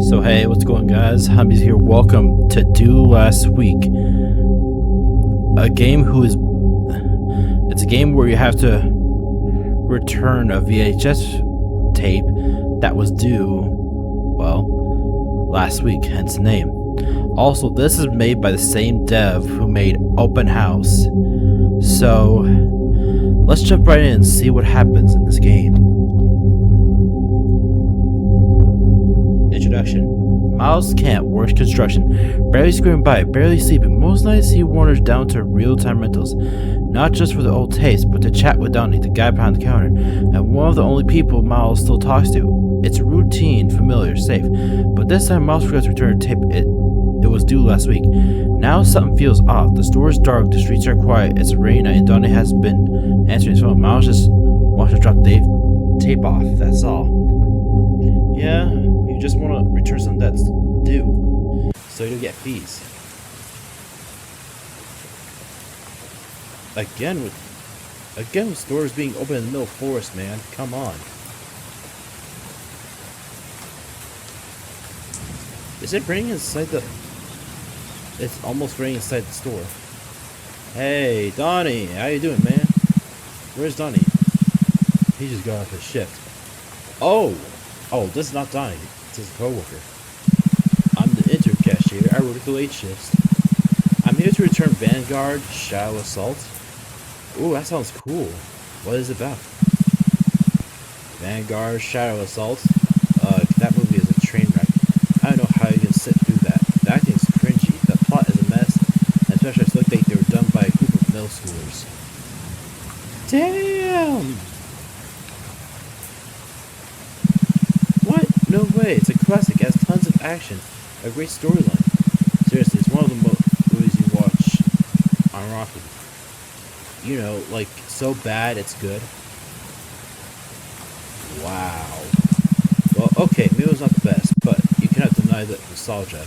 So hey, what's going on, guys? Humbies here. Welcome to Do Last Week. It's a game where you have to return a VHS tape that was due, well, last week, hence the name. Also, this is made by the same dev who made Open House. So, let's jump right in and see what happens in this game. Introduction. Miles Camp works construction, barely scraping by, barely sleeping. Most nights he wanders down to real-time rentals, not just for the old taste, but to chat with Donnie, the guy behind the counter, and one of the only people Miles still talks to. It's routine, familiar, safe, but this time Miles forgot to return a tape. It was due last week. Now something feels off. The store is dark, the streets are quiet, it's a rainy night, and Donnie has been answering his phone. Miles just wants to drop the tape off, that's all. Yeah, you just want to return something that's due, so you don't get fees. Again with stores being open in the middle of the forest, man. Come on. Is it raining inside the... It's almost raining inside the store. Hey, Donnie, how you doing, man? Where's Donnie? He just got off his shift. Oh, this is not Donnie. It's his coworker. I'm the intern cashier. I work the late shifts. I'm here to return Vanguard Shadow Assault. Ooh, that sounds cool. What is it about? Vanguard Shadow Assault? That movie is a train wreck. I don't know how you can sit through that. The acting's cringy. The plot is a mess. And especially it looked like they were done by a group of middle schoolers. Damn! What? No way. It's a classic. It has tons of action. A great storyline. Seriously, it's one of the movies you watch on Rocky. You know, like, so bad it's good. Wow. Well, okay, maybe it was not the best, but you cannot deny the nostalgia.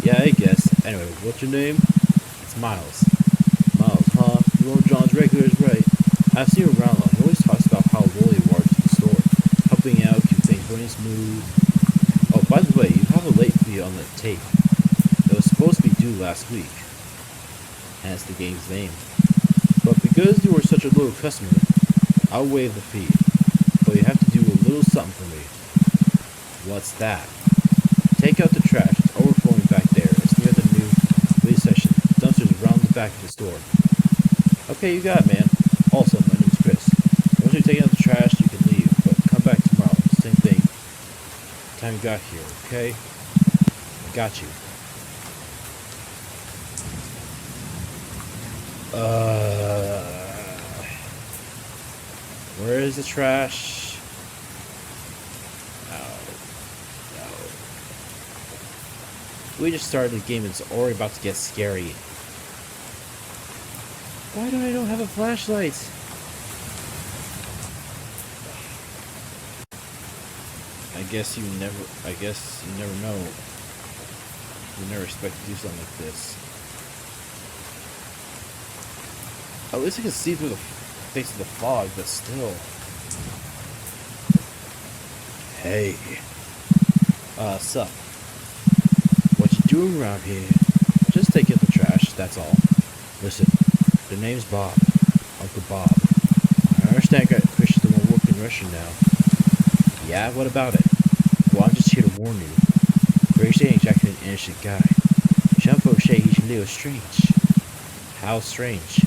Yeah, I guess. Anyway, what's your name? It's Miles. Miles, huh? You know John's regulars, right? I've seen him around a lot. He always talks about how loyal you are to the store. Helping out, keep things running smooth. Oh, by the way, you have a late fee on the tape. It was supposed to be due last week. Hence the game's name. But because you were such a loyal customer, I'll waive the fee. But you have to do a little something for me. What's that? Take out the trash. It's overflowing back there. It's near the new police station. Dumpsters around the back of the store. Okay, you got it, man. Also, my name's Chris. Once you take out the trash, you can leave. But come back tomorrow. Same thing. Time you got here, okay? I got you. Where is the trash? No. We just started the game and it's already about to get scary. Why do I don't have a flashlight? I guess you never know. You never expect to do something like this. At least I can see through the face of the fog, but still. Hey. Sup? What you doing around here? Just take out the trash, that's all. Listen, the name's Bob. Uncle Bob. I understand Chris is the one working Russian now. Yeah, what about it? Well, I'm just here to warn you. Grace ain't exactly an innocent guy. Some folks say he's a little strange. How strange?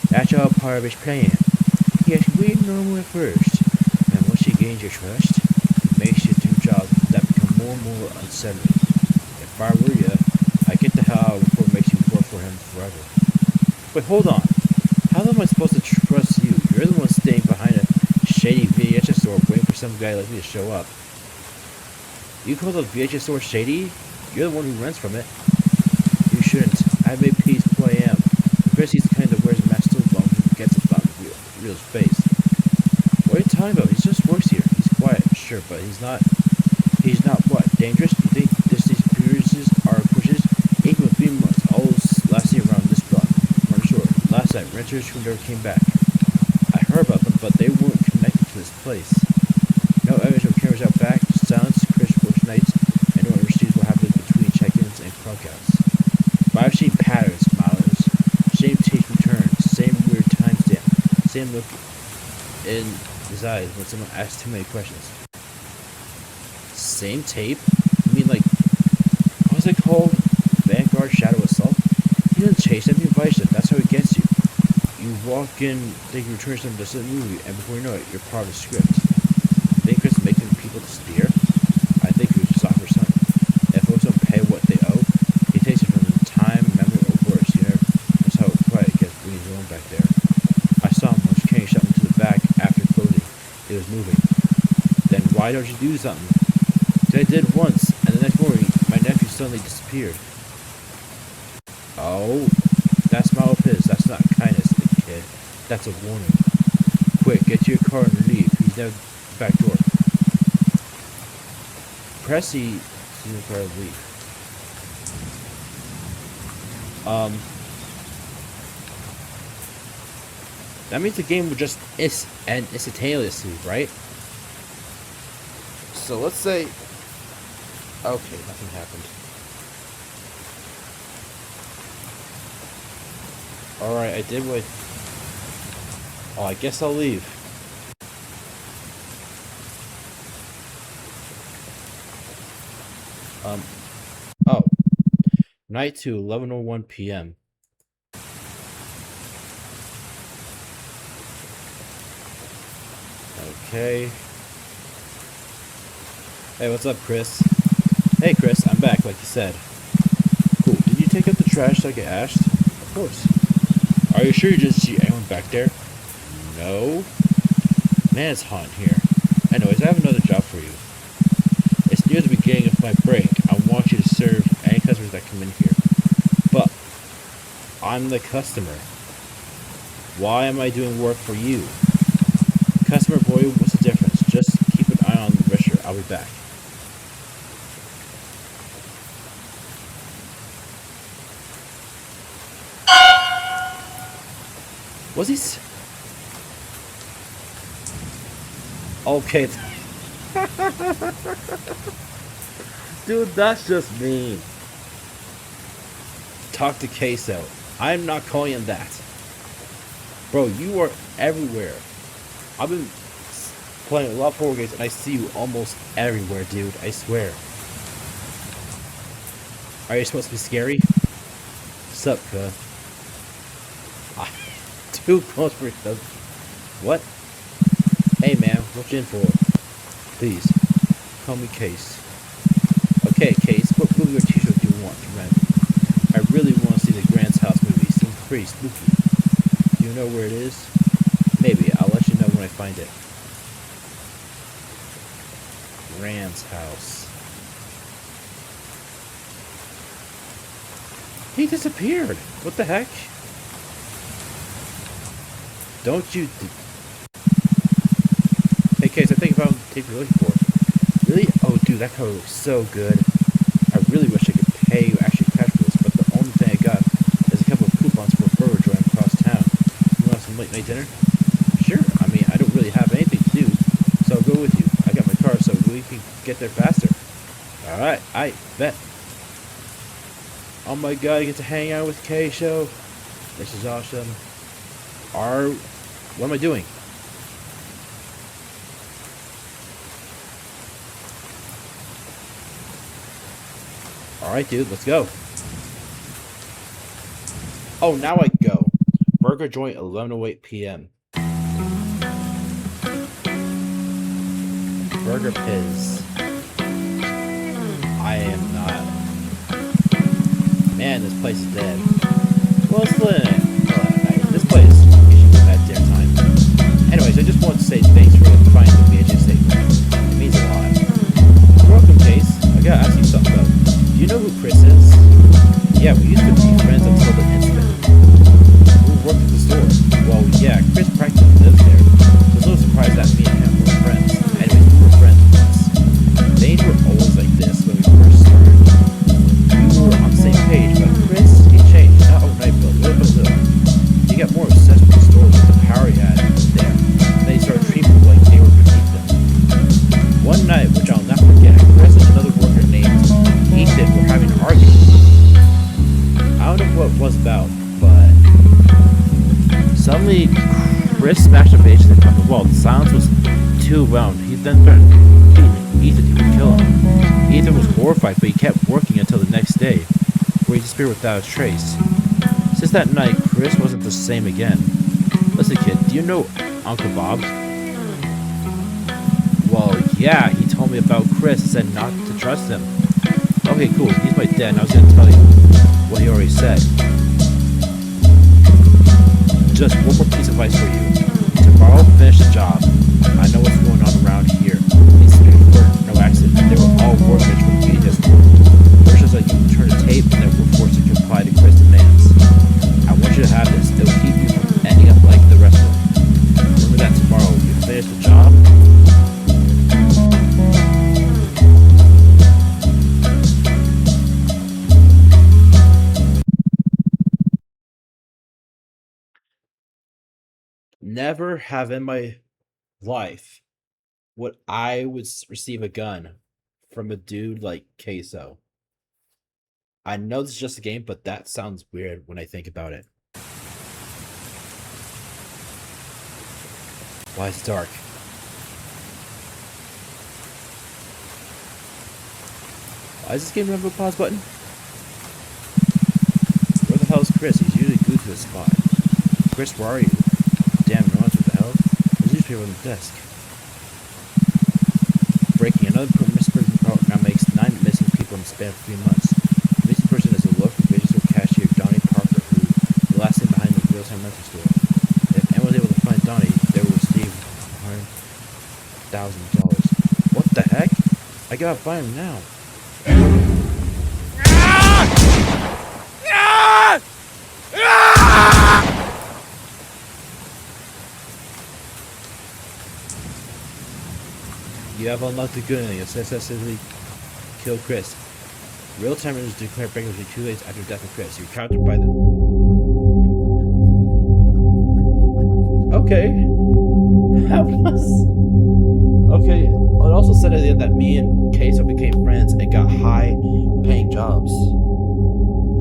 That's all part of his plan. He acts weird normal at first, and once he gains your trust, he makes you do jobs that become more and more unsettling. If I were you, I'd get the hell out before it makes you work for him forever. Wait, hold on. How am I supposed to trust you? You're the one staying behind a shady VHS store waiting for some guy like me to show up. You call the VHS store shady? You're the one who rents from it. You shouldn't. I've made peace with who I am. Chris, he's the kind that wears a mask so long he forgets about real space. What are you talking about? He just works here. He's quiet, sure, but he's not what? Dangerous? You think these computers are pushes? Even with 3 months, all last year around this block. I'm sure. Last night, renters who never came back. I heard about them, but they weren't connected to this place. No evidence of cameras out back, silence, Chris works nights, same look in his eyes when someone asks too many questions. Same tape? You mean like, what was it called? Vanguard Shadow Assault? He doesn't chase them, he invites them. That's how he gets you. You walk in, think you're returning something to the movie, and before you know it, you're part of the script. Think Chris is making people disappear? I think he was just offering something. If folks don't pay what they owe, he takes it from them time, memory, or worse. You know, that's how quiet it gets being alone back there. I saw him once carrying something to the back after closing. It was moving. Then why don't you do something? I did once, and the next morning, my nephew suddenly disappeared. Oh, that smile of his, that's not kindness, big kid. That's a warning. Quick, get to your car and leave. He's near the back door. Pressy sees the car and leave. That means the game will just end instantaneously, right? So let's say... Okay, nothing happened. Alright, I did what... Oh, I guess I'll leave. Oh. Night to 11:01 p.m. Okay. Hey, what's up, Chris? Hey, Chris, I'm back, like you said. Cool. Did you take out the trash like I asked? Of course. Are you sure you didn't see anyone back there? No. Man, it's hot in here. Anyways, I have another job for you. It's near the beginning of my break. I want you to serve any customers that come in here. But I'm the customer. Why am I doing work for you? Customer boy, what's the difference? Just keep an eye on the register. I'll be back. Was he? Okay. Dude, that's just mean. Talk to Queso. I'm not calling him that. Bro, you are everywhere. I've been playing a lot of horror games and I see you almost everywhere, dude. I swear. Are you supposed to be scary? Sup, cuh? Too close for yourself. What? Hey man, what you in for? Please, call me Case. Okay, Case, what movie or t-shirt do you want to rent? I really want to see the Grant's House movie. Seems pretty spooky. Do you know where it is? Maybe, I'll let you know when I find it. Grant's house. He disappeared. What the heck? Don't you... Hey, Case, I think I found the tape you're looking for. Really? Oh, dude, that cover looks so good. I really wish I could pay you actually cash for this, but the only thing I got is a couple of coupons for a burger joint across town. You want some late night dinner? Sure. I mean, I don't really have anything to do, so I'll go with you. I got my car, so we can get there faster. Alright, I bet. Oh my god, I get to hang out with K-Show. This is awesome. What am I doing? Alright, dude, let's go. Oh, now I go. Burger joint, 11:08 p.m. Burger Piz. I am not. Man, this place is dead. Well, it's lit in it. This place is a bad damn time. Anyways, I just want to say thanks for finding the VHS tape. It means a lot. Welcome, Case. I gotta ask you something though. Do you know who Chris is? Yeah, we used to be friends until the incident. Who worked at the store? Well, yeah, Chris practically lives there. So it's a little surprised that me and him were friends. Anyways, we were friends once. Things were always like this when we first started. We were on the same page, but Chris, he changed. Not overnight, but little by little. He got more obsessed with the store with the power he had there. And then he started treating people like they were beneath them. One night, which I'll not forget, Chris and another worker named Ethan were having an argument. I don't know what it was about, but suddenly Chris smashed the VHS on the wall. The silence was too round. He then threatened Ethan he would kill him. Ethan was horrified, but he kept working until the next day, where he disappeared without a trace. Since that night, Chris wasn't the same again. Listen, kid, do you know Uncle Bob? Well, yeah, he told me about Chris and said not to trust him. Okay, cool, he's my dad, and I was gonna tell you what he already said. Just one more piece of advice for you. Tomorrow, finish the job. I know what's going on around here. These people were no accident. They were all workers from VHS work. Versions like you turn a tape and then were forced to comply to Chris' demands. I want you to have this. It'll keep you from ending up like the rest of them. Remember that tomorrow you finish the job. Never have in my life would I would receive a gun from a dude like Queso. I know this is just a game, but that sounds weird when I think about it. Why is it dark? Why does this game have a pause button? Where the hell is Chris? He's usually glued to his spot. Chris, where are you? Damn, no answer. What the hell? There's a newspaper on the desk. Breaking. Another missing program makes 9 missing people in the span of 3 months. The missing person is a local registered cashier, Donnie Parker, who is the last name behind the real-time rental store. If anyone was able to find Donnie, they will receive $100,000. What the heck? I gotta find him now. You have unlocked the good ending. It successfully killed Chris. Real-time is declared bankruptcy 2 days after death of Chris. You're counted by the... Okay. That was... Okay. It also said at the end that me and Queso became friends and got high-paying jobs.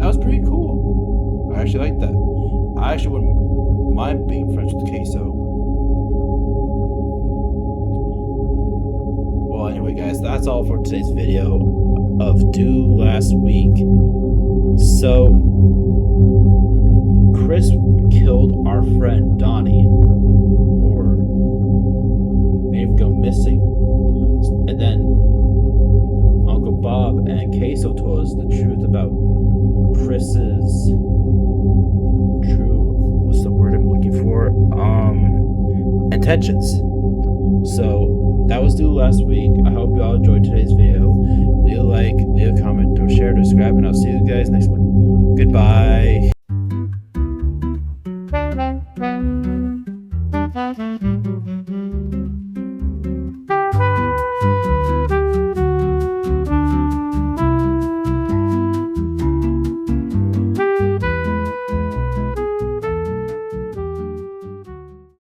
That was pretty cool. I actually like that. I actually wouldn't mind being friends with Queso. Well, anyway, guys, that's all for today's video of Due Last Week. So, Chris killed our friend Donnie, or made him go missing. And then Uncle Bob and Queso told us the truth about Chris's what's the word I'm looking for? Intentions. So that was Due Last Week. I hope you all enjoyed today's video. Leave a like, leave a comment, don't share, subscribe, and I'll see you guys next one. Goodbye.